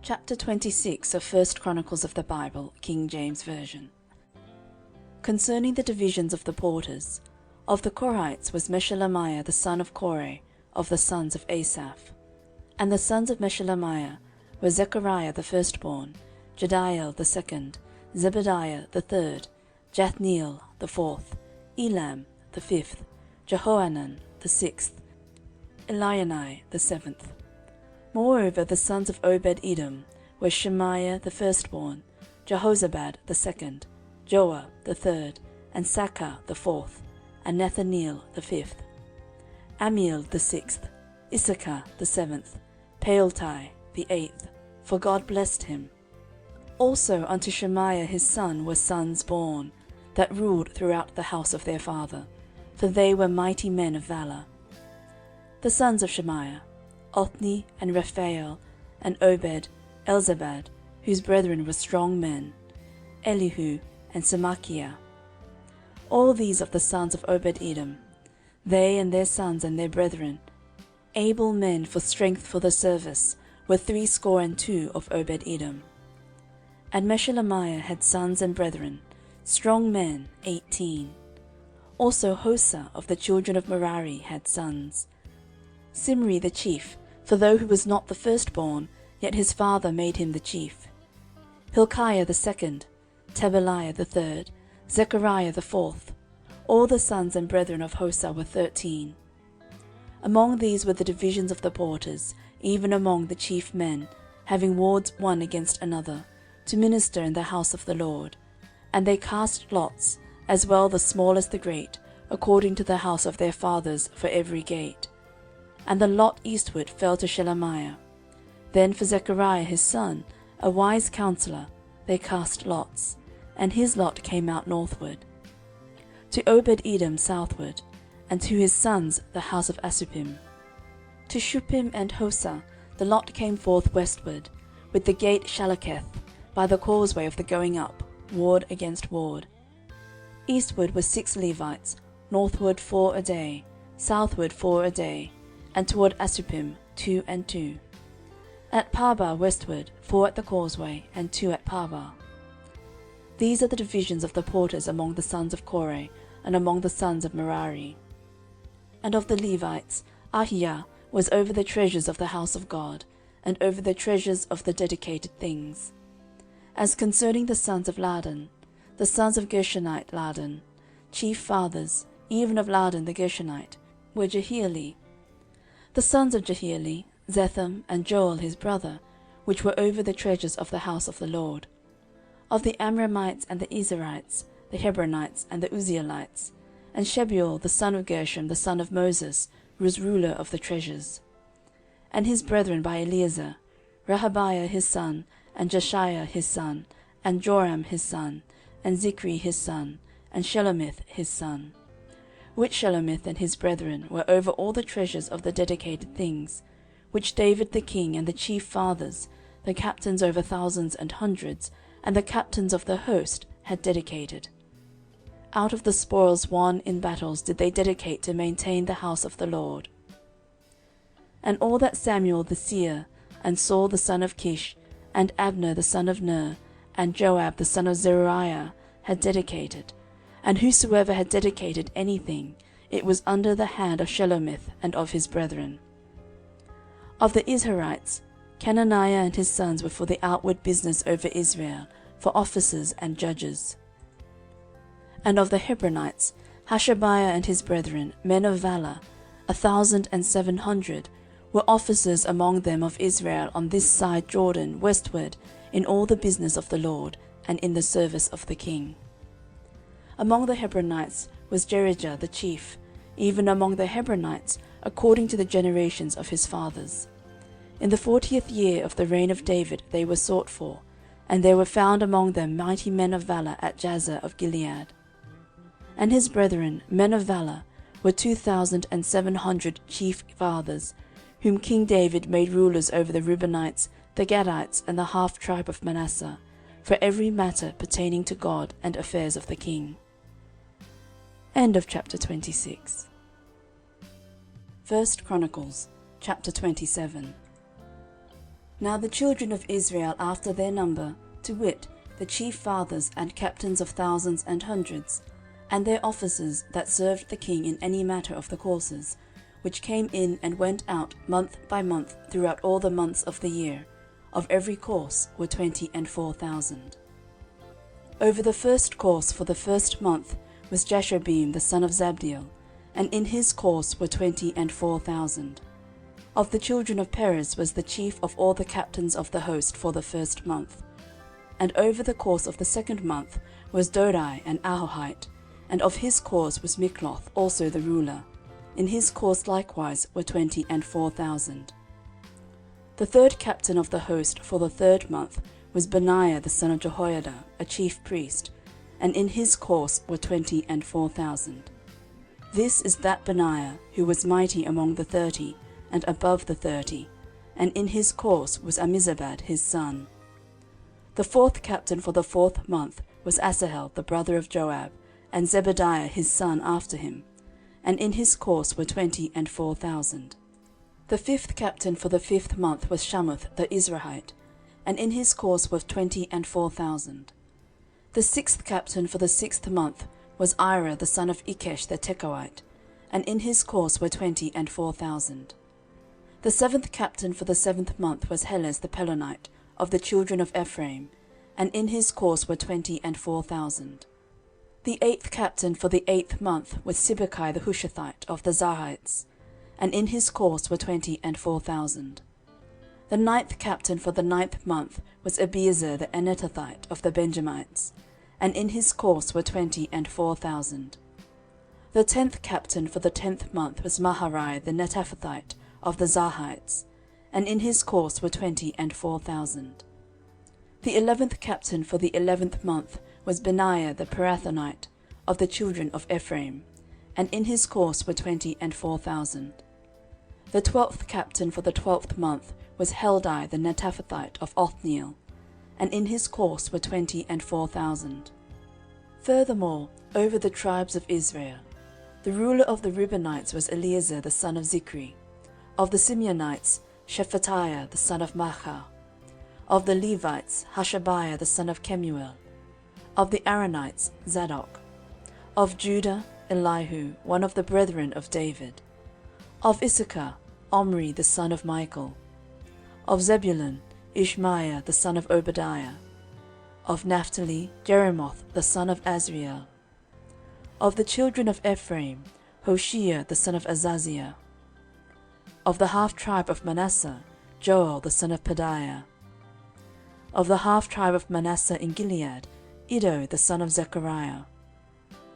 Chapter 26 of First Chronicles of the Bible, King James Version. Concerning the divisions of the porters, of the Korhites was Meshelemiah the son of Kore, of the sons of Asaph. And the sons of Meshelemiah were Zechariah the firstborn, Jediael the second, Zebediah the third, Jathniel the fourth, Elam the fifth, Jehohanan the sixth, Elionai the seventh. Moreover the sons of Obed-Edom were Shemaiah the firstborn, Jehozabad the second, Joah the third, and Sakkar the fourth, and Nethaneel the fifth, Amiel the sixth, Issachar the seventh, Peultai the eighth, for God blessed him. Also unto Shemaiah his son were sons born, that ruled throughout the house of their father, for they were mighty men of valour. The sons of Shemaiah, Othni, and Raphael, and Obed, Elzabad, whose brethren were strong men, Elihu, and Semachiah. All these of the sons of Obed-Edom, they and their sons and their brethren, able men for strength for the service, were 62 of Obed-Edom. And Meshelemiah had sons and brethren, strong men 18. Also Hosa of the children of Merari had sons. Simri the chief, for though he was not the firstborn, yet his father made him the chief. Hilkiah the second, Tebaliah the third, Zechariah the fourth. All the sons and brethren of Hosa were 13. Among these were the divisions of the porters, even among the chief men, having wards one against another, to minister in the house of the Lord. And they cast lots, as well the small as the great, according to the house of their fathers, for every gate. And the lot eastward fell to Shelemiah. Then for Zechariah his son, a wise counsellor, they cast lots, and his lot came out northward. To Obed-Edom southward, and to his sons the house of Asuppim. To Shuppim and Hosa the lot came forth westward, with the gate Shaleketh, by the causeway of the going up, ward against ward. Eastward were 6 Levites, northward 4 a day, southward 4 a day, and toward Asuppim 2 and 2. At Parbar westward 4 at the causeway, and 2 at Parbar. These are the divisions of the porters among the sons of Kore, and among the sons of Merari. And of the Levites, Ahiah was over the treasures of the house of God, and over the treasures of the dedicated things. As concerning the sons of Ladan, the sons of Gershonite Ladan, chief fathers, even of Ladan the Gershonite, were Jehieli. The sons of Jehieli, Zetham, and Joel his brother, which were over the treasures of the house of the Lord. Of the Amramites and the Izharites, the Hebronites and the Uzzielites, and Shebuel the son of Gershom the son of Moses was ruler of the treasures. And his brethren by Eliezer, Rehabiah his son, and Jeshiah his son, and Joram his son, and Zichri his son, and Shelomith his son. Which Shelomith and his brethren were over all the treasures of the dedicated things, which David the king and the chief fathers, the captains over thousands and hundreds, and the captains of the host, had dedicated. Out of the spoils won in battles did they dedicate to maintain the house of the Lord. And all that Samuel the seer, and Saul the son of Kish, and Abner the son of Ner, and Joab the son of Zeruiah had dedicated, and whosoever had dedicated anything, it was under the hand of Shelomith and of his brethren. Of the Izharites, Chenaniah and his sons were for the outward business over Israel, for officers and judges. And of the Hebronites, Hashabiah and his brethren, men of valour, 1,700, were officers among them of Israel on this side Jordan westward, in all the business of the Lord, and in the service of the king. Among the Hebronites was Jerijah the chief, even among the Hebronites, according to the generations of his fathers. In the 40th year of the reign of David they were sought for, and there were found among them mighty men of valour at Jazer of Gilead. And his brethren, men of valour, were 2,700 chief fathers, whom King David made rulers over the Reubenites, the Gadites, and the half tribe of Manasseh, for every matter pertaining to God and affairs of the king. End of chapter 26. First Chronicles, chapter 27. Now the children of Israel after their number, to wit, the chief fathers and captains of thousands and hundreds, and their officers that served the king in any matter of the courses, which came in and went out month by month throughout all the months of the year, of every course were 24,000. Over the first course for the first month was Jashobeam the son of Zabdiel, and in his course were 24,000. Of the children of Perez was the chief of all the captains of the host for the first month. And over the course of the second month was Dodai an Ahohite, and of his course was Mikloth also the ruler. In his course likewise were 24,000. The third captain of the host for the third month was Benaiah the son of Jehoiada, a chief priest, and in his course were 24,000. This is that Benaiah who was mighty among the 30, and above the 30, and in his course was Ammizabad his son. The fourth captain for the fourth month was Asahel the brother of Joab, and Zebadiah his son after him, and in his course were 24,000. The fifth captain for the fifth month was Shamuth the Izrahite, and in his course were 24,000. The sixth captain for the sixth month was Ira the son of Ikesh the Tekoite, and in his course were 24,000. The seventh captain for the seventh month was Helez the Pelonite, of the children of Ephraim, and in his course were 24,000. The eighth captain for the eighth month was Sibbecai the Hushathite, of the Zarhites, and in his course were 24,000. The ninth captain for the ninth month was Abiezer the Anetothite, of the Benjamites, and in his course were 24,000. The 10th captain for the 10th month was Maharai the Netophathite, of the Zarhites, and in his course were 24,000. The 11th captain for the 11th month was Benaiah the Pirathonite, of the children of Ephraim, and in his course were 24,000. The 12th captain for the 12th month was Heldai the Netophathite, of Othniel, and in his course were 24,000. Furthermore, over the tribes of Israel, the ruler of the Reubenites was Eleazar the son of Zichri, of the Simeonites Shephatiah the son of Maachah, of the Levites Hashabiah the son of Kemuel, of the Aaronites Zadok, of Judah Elihu, one of the brethren of David, of Issachar Omri the son of Michael, of Zebulun Ishmaiah the son of Obadiah, of Naphtali Jeremoth the son of Azriel, of the children of Ephraim Hoshea the son of Azaziah, of the half-tribe of Manasseh Joel the son of Pedaiah, of the half-tribe of Manasseh in Gilead Iddo the son of Zechariah,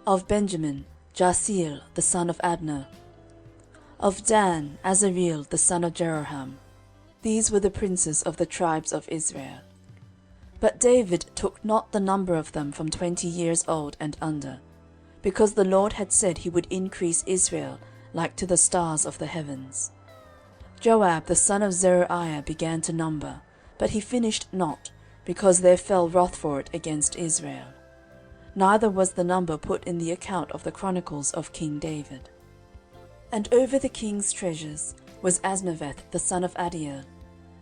of Benjamin Jaasiel the son of Adnah, of Dan Azareel the son of Jeroham. These were the princes of the tribes of Israel. But David took not the number of them from 20 years old and under, because the Lord had said he would increase Israel like to the stars of the heavens. Joab the son of Zeruiah began to number, but he finished not, because there fell wrath for it against Israel. Neither was the number put in the account of the Chronicles of King David. And over the king's treasures was Asmaveth the son of Adiel,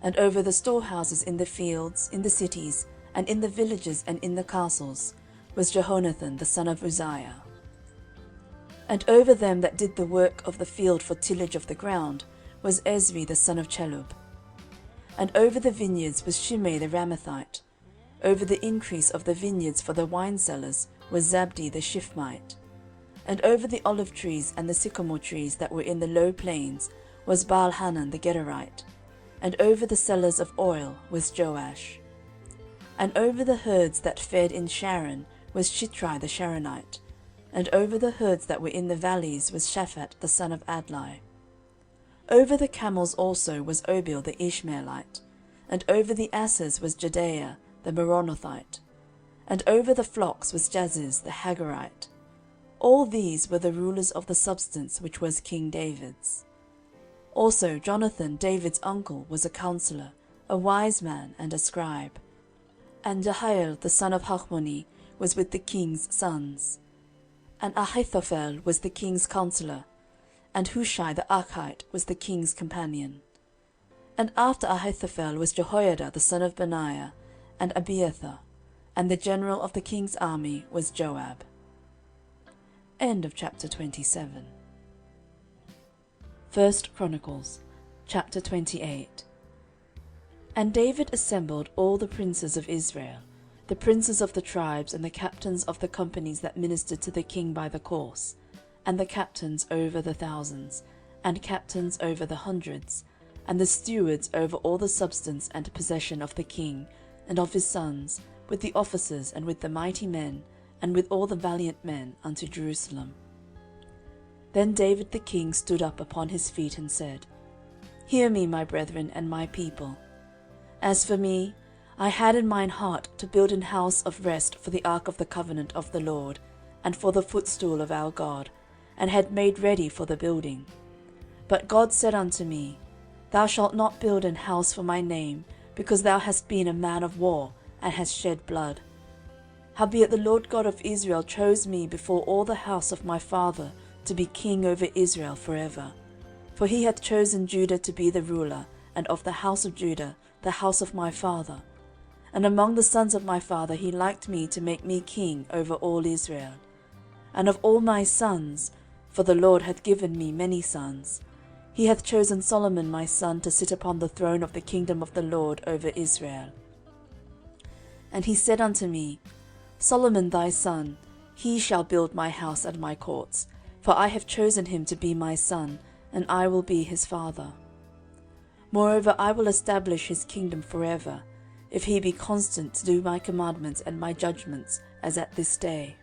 and over the storehouses in the fields, in the cities, and in the villages and in the castles, was Jehonathan the son of Uzziah. And over them that did the work of the field for tillage of the ground was Ezri the son of Chelub. And over the vineyards was Shimei the Ramathite. Over the increase of the vineyards for the wine cellars was Zabdi the Shifmite. And over the olive trees and the sycamore trees that were in the low plains was Baal-Hanan the Gederite. And over the cellars of oil was Joash. And over the herds that fed in Sharon was Shitrai the Sharonite. And over the herds that were in the valleys was Shaphat the son of Adlai. Over the camels also was Obil the Ishmaelite. And over the asses was Jedaiah the Meronothite. And over the flocks was Jaziz the Hagarite. All these were the rulers of the substance which was King David's. Also Jonathan David's uncle was a counsellor, a wise man, and a scribe. And Jehiel the son of Hachmoni was with the king's sons. And Ahithophel was the king's counsellor, and Hushai the Archite was the king's companion. And after Ahithophel was Jehoiada the son of Benaiah, and Abiathar, and the general of the king's army was Joab. End of chapter 27. 1 Chronicles, chapter 28. And David assembled all the princes of Israel, the princes of the tribes, and the captains of the companies that ministered to the king by the course, and the captains over the thousands, and captains over the hundreds, and the stewards over all the substance and possession of the king, and of his sons, with the officers, and with the mighty men, and with all the valiant men, unto Jerusalem. Then David the king stood up upon his feet, and said, Hear me, my brethren, and my people. As for me, I had in mine heart to build an house of rest for the ark of the covenant of the Lord, and for the footstool of our God, and had made ready for the building. But God said unto me, Thou shalt not build an house for my name, because thou hast been a man of war, and hast shed blood. Howbeit the Lord God of Israel chose me before all the house of my father to be king over Israel for ever. For he hath chosen Judah to be the ruler, and of the house of Judah the house of my father. And among the sons of my father he liked me to make me king over all Israel. And of all my sons, for the Lord hath given me many sons, he hath chosen Solomon my son to sit upon the throne of the kingdom of the Lord over Israel. And he said unto me, Solomon thy son, he shall build my house and my courts, for I have chosen him to be my son, and I will be his father. Moreover, I will establish his kingdom forever, if he be constant to do my commandments and my judgments, as at this day.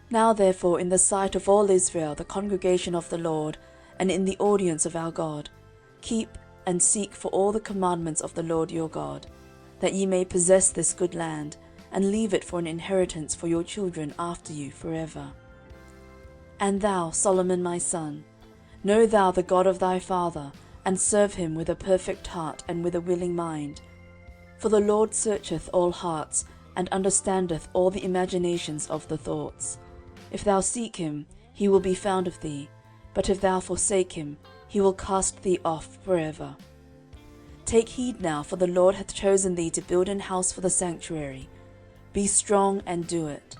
Now therefore in the sight of all Israel, the congregation of the Lord, and in the audience of our God, keep and seek for all the commandments of the Lord your God, that ye may possess this good land, and leave it for an inheritance for your children after you forever. And thou, Solomon my son, know thou the God of thy father, and serve him with a perfect heart and with a willing mind. For the Lord searcheth all hearts, and understandeth all the imaginations of the thoughts. If thou seek him, he will be found of thee, but if thou forsake him, he will cast thee off forever. Take heed now, for the Lord hath chosen thee to build an house for the sanctuary. Be strong and do it.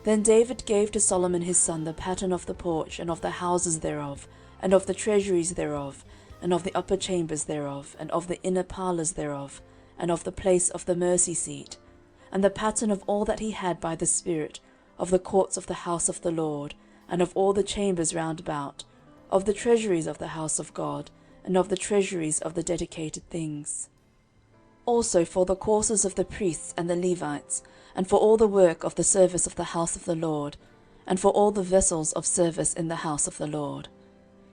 Then David gave to Solomon his son the pattern of the porch, and of the houses thereof, and of the treasuries thereof, and of the upper chambers thereof, and of the inner parlours thereof, and of the place of the mercy seat, and the pattern of all that he had by the Spirit, of the courts of the house of the Lord, and of all the chambers round about, of the treasuries of the house of God, and of the treasuries of the dedicated things. Also for the courses of the priests and the Levites, and for all the work of the service of the house of the Lord, and for all the vessels of service in the house of the Lord.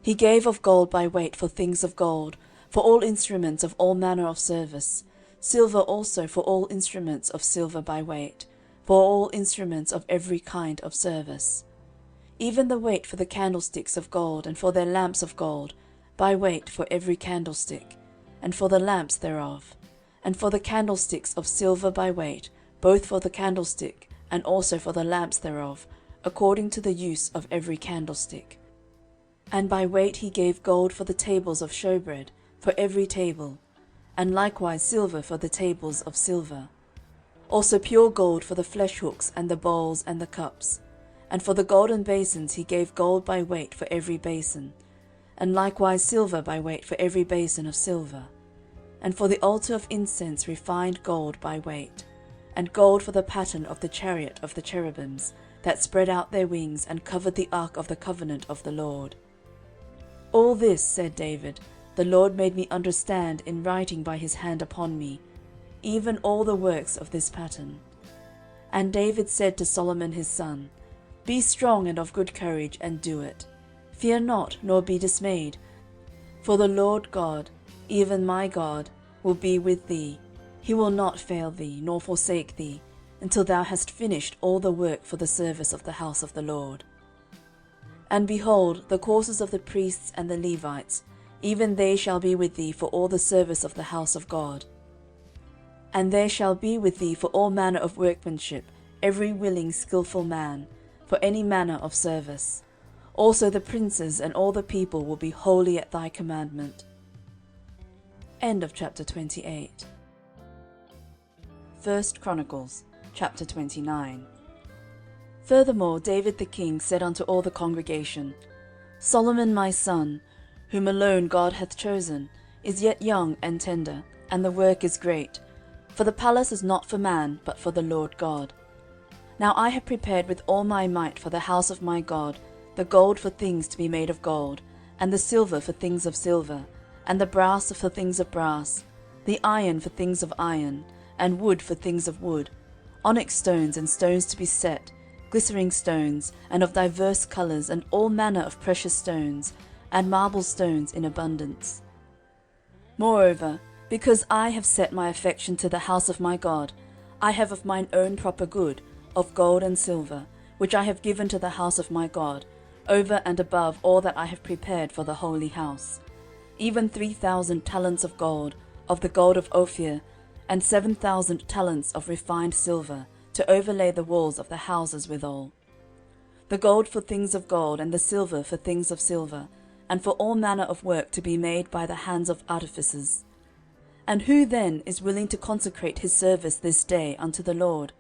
He gave of gold by weight for things of gold, for all instruments of all manner of service, silver also for all instruments of silver by weight, for all instruments of every kind of service. Even the weight for the candlesticks of gold, and for their lamps of gold, by weight for every candlestick, and for the lamps thereof, and for the candlesticks of silver by weight, both for the candlestick, and also for the lamps thereof, according to the use of every candlestick. And by weight he gave gold for the tables of shewbread, for every table, and likewise silver for the tables of silver. Also pure gold for the fleshhooks, and the bowls, and the cups. And for the golden basins he gave gold by weight for every basin, and likewise silver by weight for every basin of silver. And for the altar of incense refined gold by weight, and gold for the pattern of the chariot of the cherubims, that spread out their wings, and covered the ark of the covenant of the Lord. All this, said David, the Lord made me understand in writing by his hand upon me, even all the works of this pattern. And David said to Solomon his son, Be strong and of good courage, and do it. Fear not, nor be dismayed, for the Lord God, even my God, will be with thee. He will not fail thee, nor forsake thee, until thou hast finished all the work for the service of the house of the Lord. And behold, the courses of the priests and the Levites, even they shall be with thee for all the service of the house of God. And there shall be with thee for all manner of workmanship, every willing skilful man, for any manner of service. Also the princes and all the people will be wholly at thy commandment. End of chapter 28. 1 Chronicles, chapter 29. Furthermore David the king said unto all the congregation, Solomon my son, whom alone God hath chosen, is yet young and tender, and the work is great. For the palace is not for man, but for the Lord God. Now I have prepared with all my might for the house of my God the gold for things to be made of gold, and the silver for things of silver, and the brass for things of brass, the iron for things of iron, and wood for things of wood, onyx stones and stones to be set, glistering stones, and of divers colours, and all manner of precious stones, and marble stones in abundance. Moreover, because I have set my affection to the house of my God, I have of mine own proper good, of gold and silver, which I have given to the house of my God, over and above all that I have prepared for the holy house, even 3,000 talents of gold, of the gold of Ophir, and 7,000 talents of refined silver, to overlay the walls of the houses withal. The gold for things of gold, and the silver for things of silver, and for all manner of work to be made by the hands of artificers. And who then is willing to consecrate his service this day unto the Lord?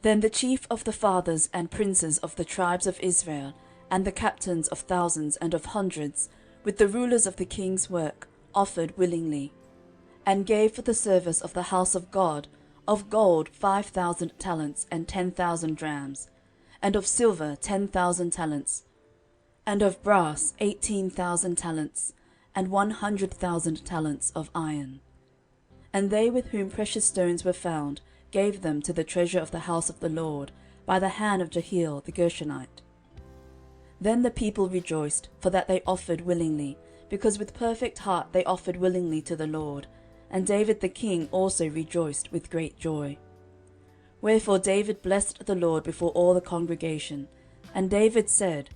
Then the chief of the fathers and princes of the tribes of Israel, and the captains of thousands and of hundreds, with the rulers of the king's work, offered willingly, and gave for the service of the house of God of gold 5,000 talents and 10,000 drams, and of silver 10,000 talents, and of brass 18,000 talents, and 100,000 talents of iron. And they with whom precious stones were found gave them to the treasure of the house of the Lord, by the hand of Jehiel the Gershonite. Then the people rejoiced, for that they offered willingly, because with perfect heart they offered willingly to the Lord. And David the king also rejoiced with great joy. Wherefore David blessed the Lord before all the congregation. And David said,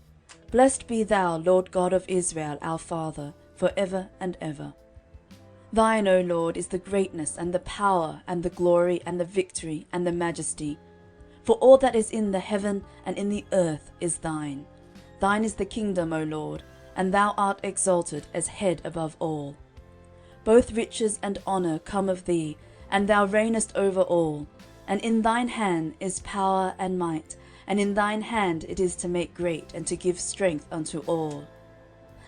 Blessed be thou, Lord God of Israel, our Father, for ever and ever. Thine, O Lord, is the greatness, and the power, and the glory, and the victory, and the majesty. For all that is in the heaven and in the earth is thine. Thine is the kingdom, O Lord, and thou art exalted as head above all. Both riches and honour come of thee, and thou reignest over all. And in thine hand is power and might, and in thine hand it is to make great, and to give strength unto all.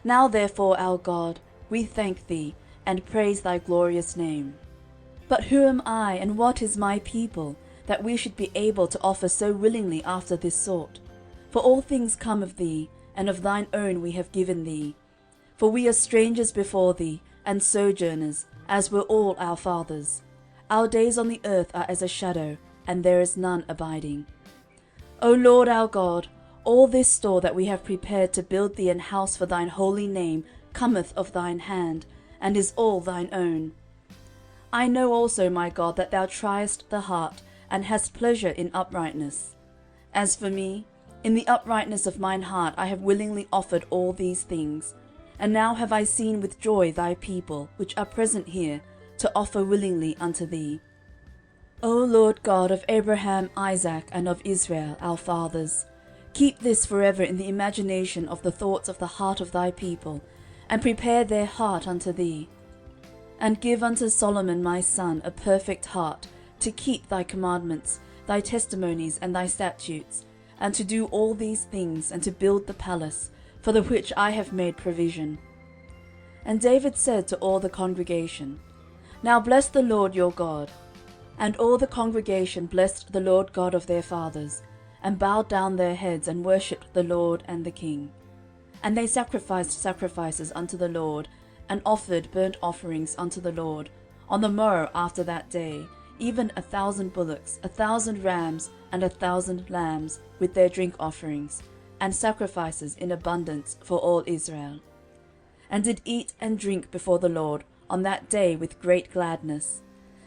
Now therefore, our God, we thank thee, and praise thy glorious name. But who am I, and what is my people, that we should be able to offer so willingly after this sort? For all things come of thee, and of thine own we have given thee. For we are strangers before thee, and sojourners, as were all our fathers. Our days on the earth are as a shadow, and there is none abiding. O Lord our God, all this store that we have prepared to build thee an house for thine holy name cometh of thine hand, and is all thine own. I know also, my God, that thou triest the heart, and hast pleasure in uprightness. As for me, in the uprightness of mine heart I have willingly offered all these things. And now have I seen with joy thy people, which are present here, to offer willingly unto thee. O Lord God of Abraham, Isaac, and of Israel, our fathers, keep this forever in the imagination of the thoughts of the heart of thy people, and prepare their heart unto thee. And give unto Solomon my son a perfect heart, to keep thy commandments, thy testimonies, and thy statutes, and to do all these things, and to build the palace, for the which I have made provision. And David said to all the congregation, Now bless the Lord your God. And all the congregation blessed the Lord God of their fathers, and bowed down their heads, and worshipped the Lord and the king. And they sacrificed sacrifices unto the Lord, and offered burnt offerings unto the Lord, on the morrow after that day, even 1,000 bullocks, 1,000 rams, and 1,000 lambs, with their drink offerings, and sacrifices in abundance for all Israel. And did eat and drink before the Lord on that day with great gladness.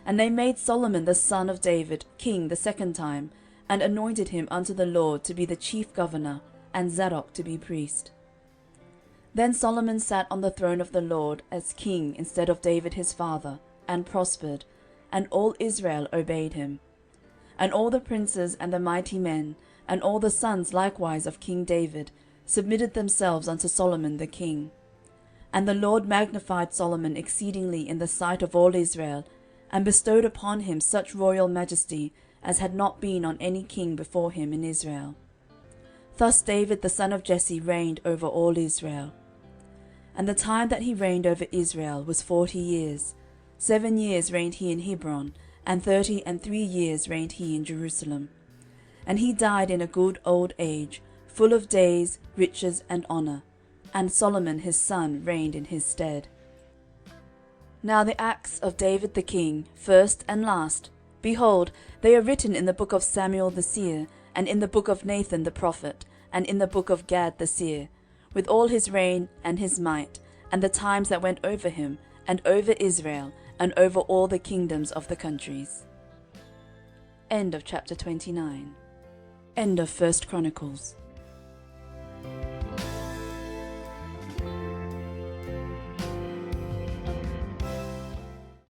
And they made Solomon the son of David king the second time, and anointed him unto the Lord to be the chief governor, and Zadok to be priest. Then Solomon sat on the throne of the Lord as king instead of David his father, and prospered, and all Israel obeyed him. And all the princes and the mighty men, and all the sons likewise of King David, submitted themselves unto Solomon the king. And the Lord magnified Solomon exceedingly in the sight of all Israel, and bestowed upon him such royal majesty as had not been on any king before him in Israel. Thus David the son of Jesse reigned over all Israel. And the time that he reigned over Israel was 40 years. 7 years reigned he in Hebron, and 33 years reigned he in Jerusalem. And he died in a good old age, full of days, riches, and honour. And Solomon his son reigned in his stead. Now the acts of David the king, first and last, behold, they are written in the book of Samuel the seer, and in the book of Nathan the prophet, and in the book of Gad the seer, with all his reign and his might, and the times that went over him, and over Israel, and over all the kingdoms of the countries. End of chapter 29. End of 1 Chronicles.